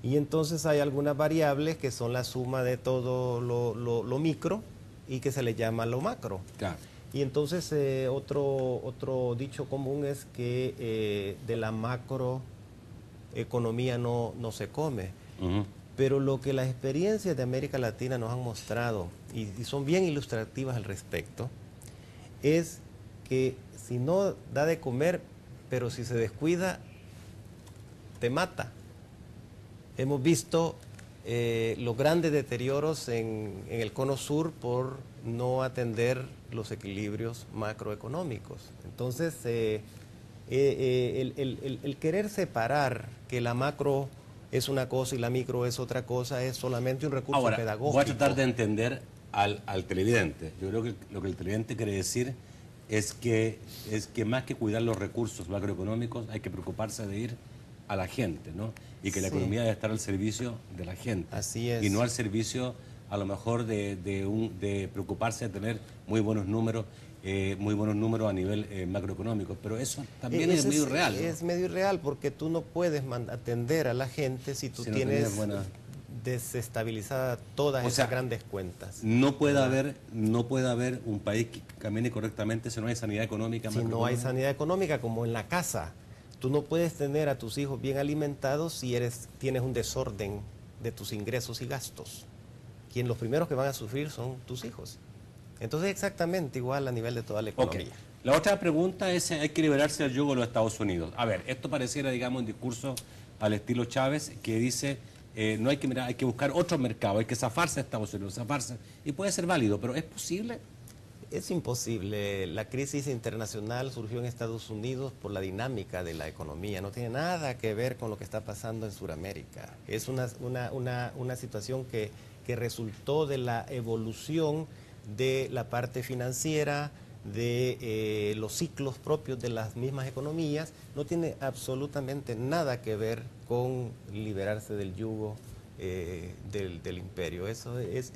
Y entonces hay algunas variables que son la suma de todo lo micro y que se le llama lo macro. Claro. Y entonces otro dicho común es que de la macroeconomía no se come. Ujú. Pero lo que las experiencias de América Latina nos han mostrado, y son bien ilustrativas al respecto, es que si no da de comer, pero si se descuida, te mata. Hemos visto los grandes deterioros en el cono sur por no atender los equilibrios macroeconómicos. Entonces, el querer separar que la macro es una cosa y la micro es otra cosa es solamente un recurso Ahora, pedagógico. voy a tratar de entender al televidente. Yo creo que lo que el televidente quiere decir es que más que cuidar los recursos macroeconómicos, hay que preocuparse de ir a la gente, ¿no? Y que la Sí. economía debe estar al servicio de la gente. Así es. Y no al servicio, a lo mejor, de preocuparse de tener muy buenos números a nivel macroeconómico. Pero eso también es medio irreal, ¿no? Es medio irreal porque tú no puedes atender a la gente si tú Si no tienes tenías buena... desestabilizadas todas O esas sea, grandes cuentas. no puede haber un país que camine correctamente si no hay sanidad económica, Si no hay macroeconómica. sanidad económica, como en la casa, tú no puedes tener a tus hijos bien alimentados si tienes un desorden de tus ingresos y gastos. Quien los primeros que van a sufrir son tus hijos. Entonces exactamente igual a nivel de toda la Ok. economía. La otra pregunta es, hay que liberarse del yugo de los Estados Unidos. A ver, esto pareciera, digamos, un discurso al estilo Chávez, que dice, no hay que mirar, hay que buscar otro mercado, hay que zafarse de Estados Unidos, zafarse. Y puede ser válido, pero ¿es posible? Es imposible. La crisis internacional surgió en Estados Unidos por la dinámica de la economía. No tiene nada que ver con lo que está pasando en Sudamérica. Es una situación que resultó de la evolución de la parte financiera, de los ciclos propios de las mismas economías. No tiene absolutamente nada que ver con liberarse del yugo del imperio. Eso es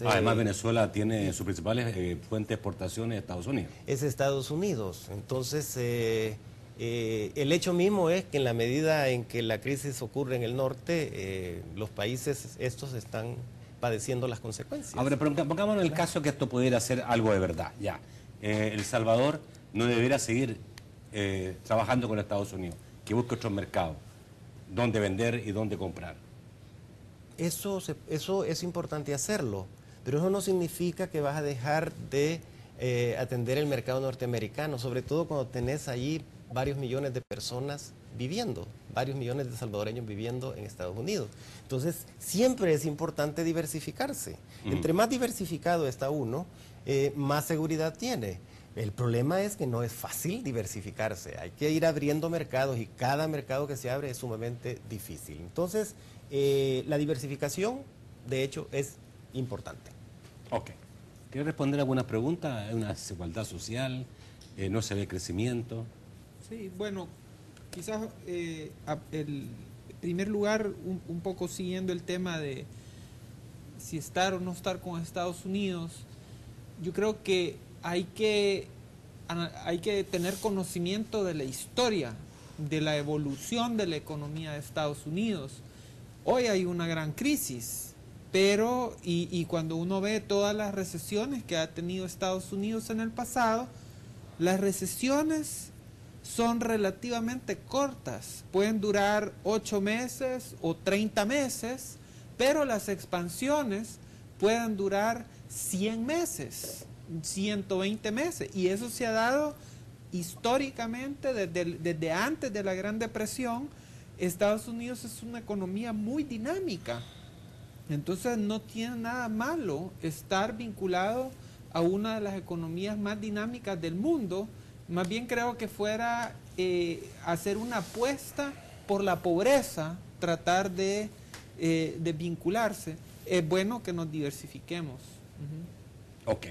Además, Venezuela tiene sus principales fuentes de exportaciones de Estados Unidos. es Estados Unidos. Entonces, el hecho mismo es que en la medida en que la crisis ocurre en el norte, los países estos están padeciendo las consecuencias. Ahora, pero pongámonos el caso que esto pudiera ser algo de verdad, ya. El Salvador no debería seguir trabajando con Estados Unidos, que busque otros mercados, dónde vender y dónde comprar. Eso es importante hacerlo, pero eso no significa que vas a dejar de atender el mercado norteamericano, sobre todo cuando tenés allí varios millones de personas viviendo, varios millones de salvadoreños viviendo en Estados Unidos. Entonces, siempre es importante diversificarse. Entre más diversificado está uno, más seguridad tiene. El problema es que no es fácil diversificarse, hay que ir abriendo mercados y cada mercado que se abre es sumamente difícil. Entonces, la diversificación, de hecho, es importante. Ok. ¿Quieres responder alguna pregunta? ¿Hay una desigualdad social? ¿No se ve crecimiento? Sí, bueno, quizás en primer lugar, un poco siguiendo el tema de si estar o no estar con Estados Unidos, yo creo que hay que tener conocimiento de la historia, de la evolución de la economía de Estados Unidos. Hoy hay una gran crisis, pero y cuando uno ve todas las recesiones que ha tenido Estados Unidos en el pasado, las recesiones son relativamente cortas, pueden durar 8 meses o 30 meses, pero las expansiones pueden durar 100 meses, 120 meses, y eso se ha dado históricamente desde antes de la Gran Depresión. Estados Unidos es una economía muy dinámica, entonces no tiene nada malo estar vinculado a una de las economías más dinámicas del mundo. Más bien creo que fuera hacer una apuesta por la pobreza, tratar de vincularse. Es bueno que nos diversifiquemos. Ok.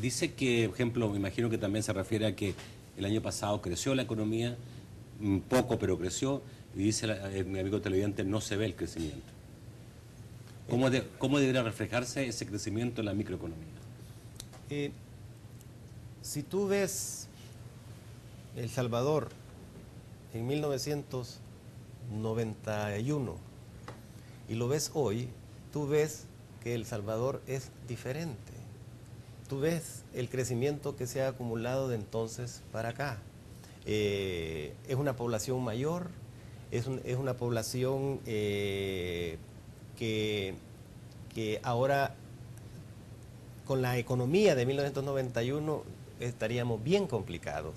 Dice que, por ejemplo, me imagino que también se refiere a que el año pasado creció la economía, poco pero creció, y dice mi amigo televidente, no se ve el crecimiento. ¿Cómo debería reflejarse ese crecimiento en la microeconomía? Si tú ves El Salvador en 1991 y lo ves hoy, tú ves que El Salvador es diferente. Tú ves el crecimiento que se ha acumulado de entonces para acá. Es una población mayor, es una población que ahora, con la economía de 1991, estaríamos bien complicados.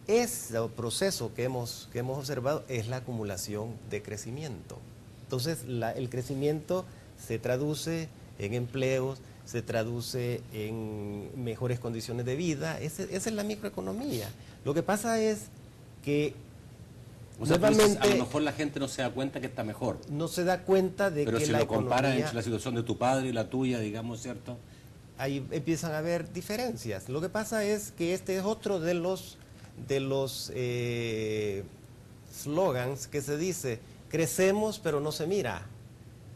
Ese proceso que hemos observado es la acumulación de crecimiento. Entonces, el crecimiento se traduce en empleos, se traduce en mejores condiciones de vida. Esa es la microeconomía. Lo que pasa es que o sea, nuevamente, a lo mejor la gente no se da cuenta que está mejor. No se da cuenta de pero que si la lo comparas economía, entre la situación de tu padre y la tuya, digamos, ¿cierto? Ahí empiezan a haber diferencias. Lo que pasa es que este es otro de los slogans que se dice: crecemos pero no se mira.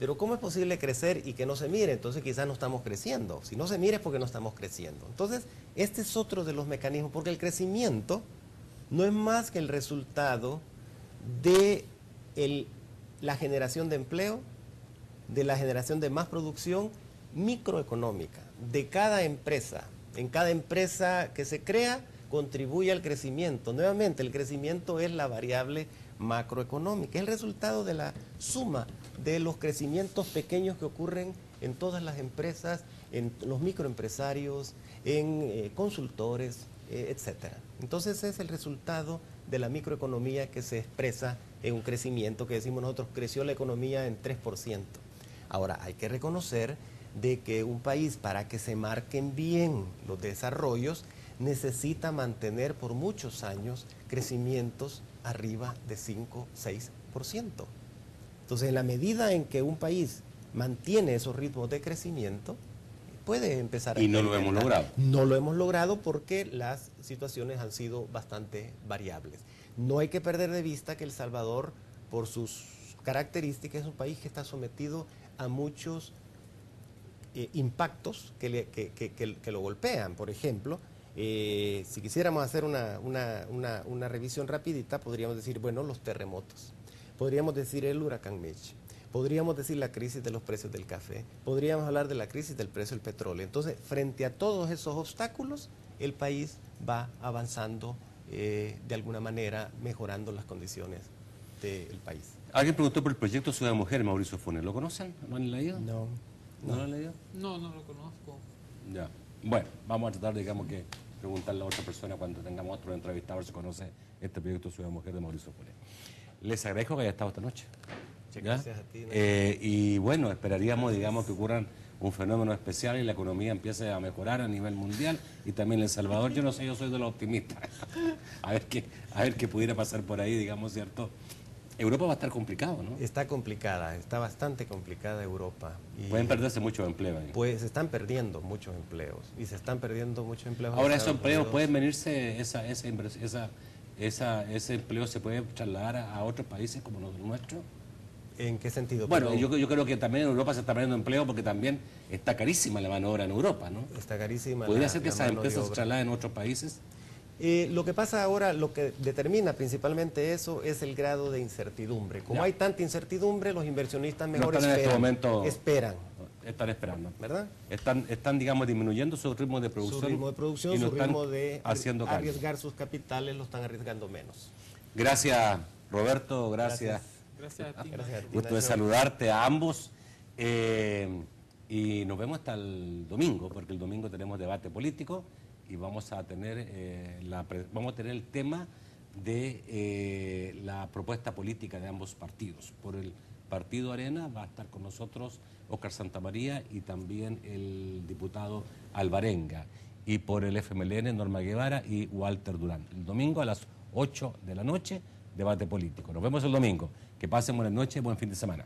Pero ¿cómo es posible crecer y que no se mire? Entonces quizás no estamos creciendo. Si no se mira es porque no estamos creciendo. Entonces, este es otro de los mecanismos, porque el crecimiento no es más que el resultado de la generación de empleo, de la generación de más producción microeconómica, de cada empresa. En cada empresa que se crea contribuye al crecimiento. Nuevamente, el crecimiento es la variable macroeconómica, es el resultado de la suma de los crecimientos pequeños que ocurren en todas las empresas, en los microempresarios, en consultores, etcétera. Entonces es el resultado de la microeconomía que se expresa en un crecimiento que decimos nosotros, creció la economía en 3%. Ahora, hay que reconocer de que un país, para que se marquen bien los desarrollos, necesita mantener por muchos años crecimientos arriba de 5-6%. Entonces, en la medida en que un país mantiene esos ritmos de crecimiento, puede empezar a... Y no lo hemos logrado. No lo hemos logrado porque las situaciones han sido bastante variables. No hay que perder de vista que El Salvador, por sus características, es un país que está sometido a muchos impactos que lo golpean. Por ejemplo, si quisiéramos hacer una revisión rapidita, podríamos decir, bueno, los terremotos, podríamos decir el huracán Mitch, podríamos decir la crisis de los precios del café, podríamos hablar de la crisis del precio del petróleo. Entonces, frente a todos esos obstáculos, el país va avanzando de alguna manera, mejorando las condiciones del país. Alguien preguntó por el proyecto Ciudad Mujer, Mauricio Funes. ¿Lo conocen? ¿Lo han leído? No. ¿No lo han leído? No, no lo conozco. Ya. Bueno, vamos a tratar, digamos, que preguntarle a otra persona cuando tengamos otro entrevistador si conoce este proyecto Ciudad Mujer de Mauricio Funes. Les agradezco que haya estado esta noche. Sí, gracias a ti. Y bueno, esperaríamos, digamos, que ocurran un fenómeno especial y la economía empiece a mejorar a nivel mundial y también en El Salvador. Yo no sé, yo soy de los optimistas. a ver qué pudiera pasar por ahí, digamos, ¿cierto? Europa va a estar complicado, ¿no? Está complicada, está bastante complicada Europa. Y pueden perderse muchos empleos ahí. Pues se están perdiendo muchos empleos y se están perdiendo muchos empleos. Ahora esos empleos pueden venirse, ese empleo se puede trasladar a otros países como los nuestros. ¿En qué sentido? Bueno, yo creo que también en Europa se está perdiendo empleo porque también está carísima la mano de obra en Europa, ¿no? Está carísima. ¿Podría ser que esas empresas se trasladen a otros países? Lo que pasa ahora, lo que determina principalmente eso es el grado de incertidumbre. Como hay tanta incertidumbre, los inversionistas mejor esperan. Están esperando. ¿Verdad? Están, digamos, disminuyendo su ritmo de producción. Su ritmo de producción, y su ritmo de arriesgar sus capitales, lo están arriesgando menos. Gracias, Roberto. Gracias. Gracias a ti. Gusto de saludarte a ambos. Y nos vemos hasta el domingo, porque el domingo tenemos debate político y vamos a tener el tema de la propuesta política de ambos partidos. Por el Partido Arena va a estar con nosotros Óscar Santamaría y también el diputado Alvarenga. Y por el FMLN, Norma Guevara y Walter Durán. El domingo a las 8 de la noche, debate político. Nos vemos el domingo. Que pasen buenas noches, buen fin de semana.